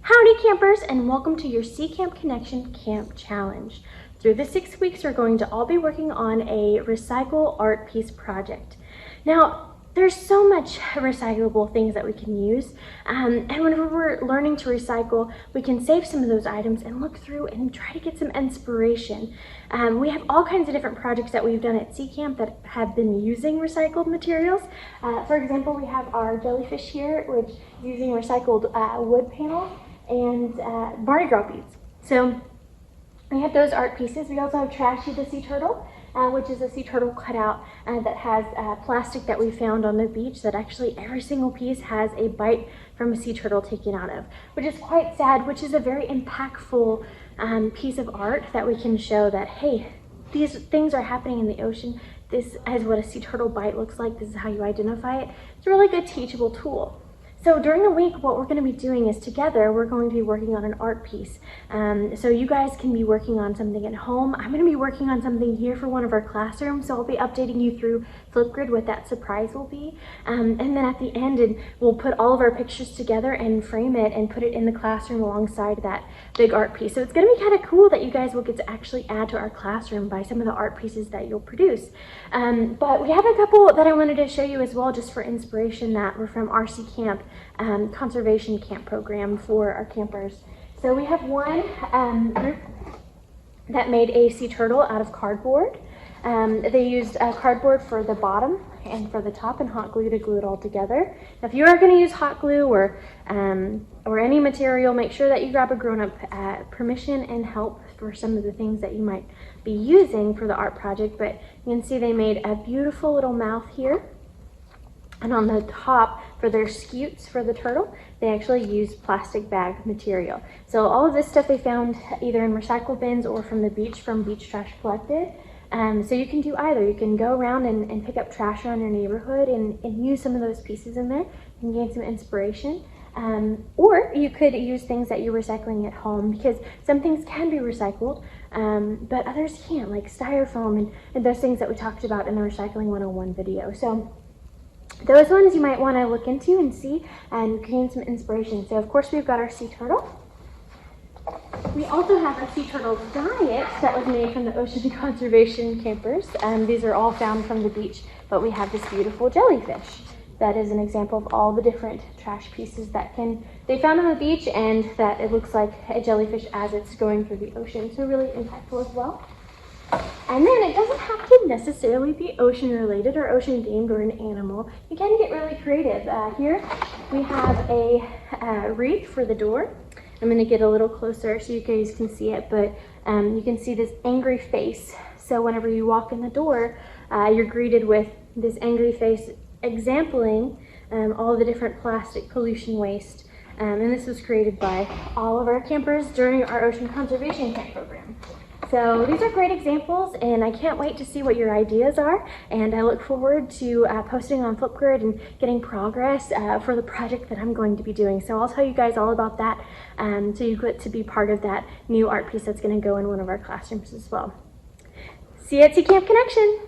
Howdy campers, and welcome to your Sea Camp Connection Camp Challenge. Through the 6 weeks, we're going to all be working on a recycle art piece project. Now, there's so much recyclable things that we can use, and whenever we're learning to recycle, we can save some of those items and look through and try to get some inspiration. We have all kinds of different projects that we've done at Sea Camp that have been using recycled materials. For example, we have our jellyfish here, which is using recycled wood panels and Mardi Gras beads. So we have those art pieces. We also have Trashy the sea turtle, which is a sea turtle cutout that has plastic that we found on the beach that actually every single piece has a bite from a sea turtle taken out of, which is quite sad, which is a very impactful piece of art that we can show that, hey, these things are happening in the ocean. This is what a sea turtle bite looks like. This is how you identify it. It's a really good teachable tool. So during the week, what we're going to be doing is together, we're going to be working on an art piece. So you guys can be working on something at home. I'm going to be working on something here for one of our classrooms. So I'll be updating you through Flipgrid what that surprise will be. And then at the end, we'll put all of our pictures together and frame it and put it in the classroom alongside that big art piece. So it's going to be kind of cool that you guys will get to actually add to our classroom by some of the art pieces that you'll produce. But we have a couple that I wanted to show you as well, just for inspiration, that were from RC Camp. Conservation camp program for our campers. So we have one group that made a sea turtle out of cardboard. They used cardboard for the bottom and for the top and hot glue to glue it all together. Now, if you are going to use hot glue or any material, make sure that you grab a grown-up permission and help for some of the things that you might be using for the art project. But you can see they made a beautiful little mouth here. And on the top, for their scutes for the turtle, they actually used plastic bag material. So all of this stuff they found either in recycle bins or from the beach, from Beach Trash Collected. So you can do either. You can go around and pick up trash around your neighborhood and use some of those pieces in there and gain some inspiration. Or you could use things that you're recycling at home, because some things can be recycled, but others can't, like styrofoam and those things that we talked about in the Recycling 101 video. So those ones you might want to look into and see and gain some inspiration. So of course we've got our sea turtle. We also have a sea turtle diet that was made from the ocean conservation campers. These are all found from the beach, but we have this beautiful jellyfish. That is an example of all the different trash pieces that they found on the beach, and that it looks like a jellyfish as it's going through the ocean. So really impactful as well. And then it doesn't have to necessarily be ocean related or ocean themed or an animal. You can get really creative. Here we have a wreath for the door. I'm going to get a little closer so you guys can see it, but you can see this angry face. So whenever you walk in the door, you're greeted with this angry face, exempling all the different plastic pollution waste. And this was created by all of our campers during our ocean conservation camp program. So these are great examples, and I can't wait to see what your ideas are, and I look forward to posting on Flipgrid and getting progress for the project that I'm going to be doing. So I'll tell you guys all about that, so you get to be part of that new art piece that's going to go in one of our classrooms as well. See you at Sea Camp Connection!